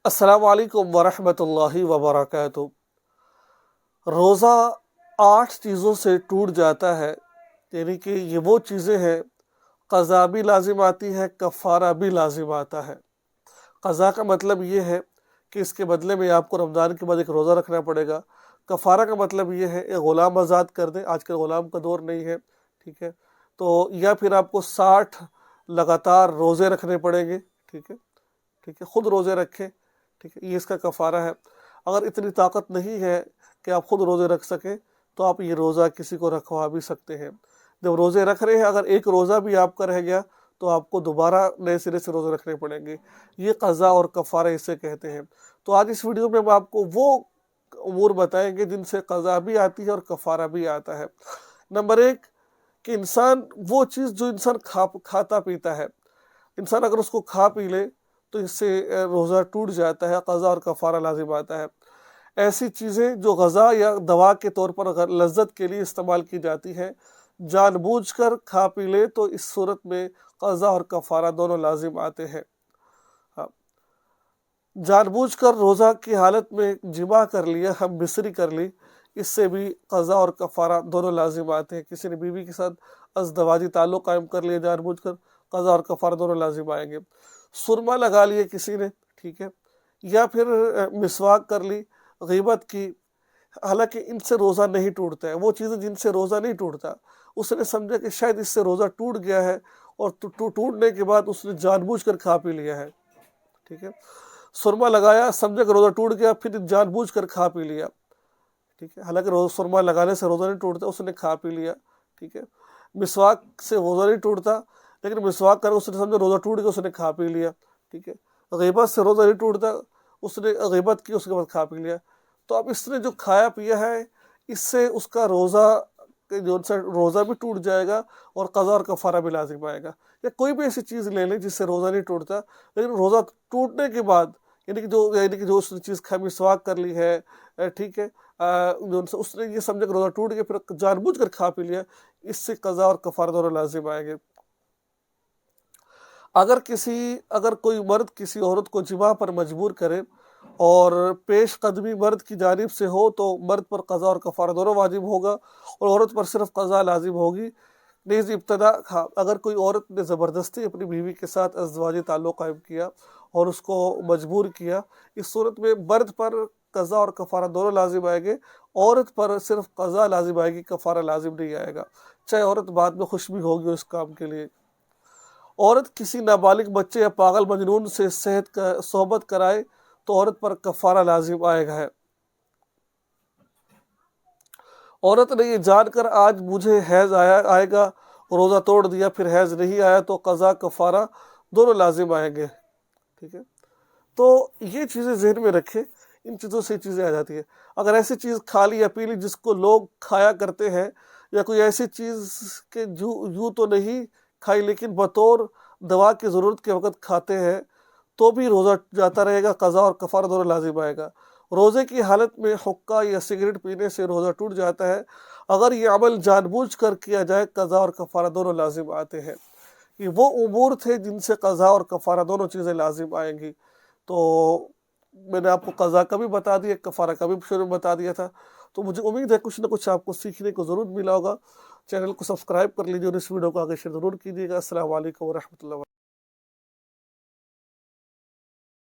السلام علیکم ورحمۃ اللہ وبرکاتہ۔ روزہ 8 چیزوں سے ٹوٹ جاتا ہے، یعنی کہ یہ وہ چیزیں ہیں، قضا بھی لازم آتی ہے، کفارہ بھی لازم آتا ہے۔ قضا کا مطلب یہ ہے کہ اس کے بدلے میں آپ کو رمضان کے بعد ایک روزہ رکھنا پڑے گا۔ کفارہ کا مطلب یہ ہے ایک غلام آزاد کر دیں، آج کل غلام کا دور نہیں ہے، ٹھیک ہے، تو یا پھر آپ کو 60 لگاتار روزے رکھنے پڑیں گے، ٹھیک ہے، خود روزے رکھیں، ٹھیک ہے، یہ اس کا کفارہ ہے۔ اگر اتنی طاقت نہیں ہے کہ آپ خود روزے رکھ سکیں تو آپ یہ روزہ کسی کو رکھوا بھی سکتے ہیں۔ جب روزے رکھ رہے ہیں، اگر ایک روزہ بھی آپ کا رہ گیا تو آپ کو دوبارہ نئے سرے سے روزے رکھنے پڑیں گے۔ یہ قضا اور کفارہ اسے کہتے ہیں۔ تو آج اس ویڈیو میں ہم آپ کو وہ امور بتائیں گے جن سے قضا بھی آتی ہے اور کفارہ بھی آتا ہے۔ نمبر 1 کہ انسان وہ چیز جو انسان کھاتا پیتا ہے، انسان اگر اس کو کھا پی لے تو اس سے روزہ ٹوٹ جاتا ہے، قضا اور کفارہ لازم آتا ہے۔ ایسی چیزیں جو غذا یا دوا کے طور پر لذت کے لیے استعمال کی جاتی ہیں، جان بوجھ کر کھا پی لے تو اس صورت میں قضا اور کفارہ دونوں لازم آتے ہیں۔ جان بوجھ کر روزہ کی حالت میں جماع کر لیا، ہم بستری کر لی، اس سے بھی قضا اور کفارہ دونوں لازم آتے ہیں۔ کسی نے بیوی کے ساتھ ازدواجی تعلق قائم کر لیا جان بوجھ کر، قضا اور کفارہ دونوں لازم آئیں گے۔ سرما لگا لیے کسی نے، ٹھیک ہے، یا پھر مسواک کر لی، غیبت کی، حالانکہ ان سے روزہ نہیں ٹوٹتا ہے۔ وہ چیزیں جن سے روزہ نہیں ٹوٹتا، اس نے سمجھا کہ شاید اس سے روزہ ٹوٹ گیا ہے اور ٹوٹنے کے بعد اس نے جان بوجھ کر کھا پی لیا ہے، ٹھیک ہے۔ سرما لگایا، سمجھا کہ روزہ ٹوٹ گیا، پھر جان بوجھ کر کھا پی لیا، ٹھیک ہے، حالانکہ سرما لگانے سے روزہ نہیں ٹوٹتا، اس نے کھا پی لیا، ٹھیک ہے۔ مسواک سے روزہ نہیں ٹوٹتا، لیکن مسواک کر اس نے سمجھا روزہ ٹوٹ گیا، اس نے کھا پی لیا، ٹھیک ہے۔ غیبت سے روزہ نہیں ٹوٹتا، اس نے غیبت کی، اس کے بعد کھا پی لیا۔ تو اب اس نے جو کھایا پیا ہے، اس سے اس کا روزہ بھی ٹوٹ جائے گا اور قضا اور کفارہ بھی لازم آئے گا۔ یا کوئی بھی ایسی چیز لے لیں جس سے روزہ نہیں ٹوٹتا، لیکن روزہ ٹوٹنے کے بعد یعنی کہ جو اس نے چیز مسواک کر لی ہے، ٹھیک ہے، اس نے یہ سمجھا کہ روزہ ٹوٹ گیا، پھر جان بوجھ کر کھا پی لیا، اس سے قضا اور کفارہ دونوں لازم آئیں گے۔ اگر کوئی مرد کسی عورت کو جماع پر مجبور کرے اور پیش قدمی مرد کی جانب سے ہو تو مرد پر قضا اور کفارہ دونوں واجب ہوگا اور عورت پر صرف قضا لازم ہوگی۔ نیز ابتدا اگر کوئی عورت نے زبردستی اپنی بیوی کے ساتھ ازدواجی تعلق قائم کیا اور اس کو مجبور کیا، اس صورت میں مرد پر قضا اور کفارہ دونوں لازم آئیں گے، عورت پر صرف قضا لازم آئے گی، کفارہ لازم نہیں آئے گا، چاہے عورت بعد میں خوش بھی ہوگی اس کام کے لیے۔ عورت کسی نابالغ بچے یا پاگل مجنون سے صحبت کرائے تو عورت پر کفارہ لازم آئے گا ہے۔ عورت نے یہ جان کر آج مجھے حیض آئے گا، روزہ توڑ دیا، پھر حیض نہیں آیا تو قضا کفارہ دونوں لازم آئیں گے، ٹھیک ہے۔ تو یہ چیزیں ذہن میں رکھیں، ان چیزوں سے چیزیں آ جاتی ہیں۔ اگر ایسی چیز کھا لی یا پی لی جس کو لوگ کھایا کرتے ہیں، یا کوئی ایسی چیز کہ یوں تو نہیں کھائی لیکن بطور دوا کی ضرورت کے وقت کھاتے ہیں، تو بھی روزہ جاتا رہے گا، قضا اور کفارہ دونوں لازم آئے گا۔ روزے کی حالت میں حقہ یا سگریٹ پینے سے روزہ ٹوٹ جاتا ہے، اگر یہ عمل جان بوجھ کر کیا جائے، قضا اور کفارہ دونوں لازم آتے ہیں۔ یہ وہ امور تھے جن سے قضا اور کفارہ دونوں چیزیں لازم آئیں گی۔ تو میں نے آپ کو قضا کا بھی بتا دیا، کفارہ کا بھی شروع میں بتا دیا تھا۔ تو مجھے امید ہے کچھ نہ کچھ آپ کو سیکھنے کو ضرور ملا ہوگا۔ چینل کو سبسکرائب کر لیجیے اور اس ویڈیو کو آگے شیئر ضرور کیجیے گا۔ السلام علیکم ورحمۃ اللہ۔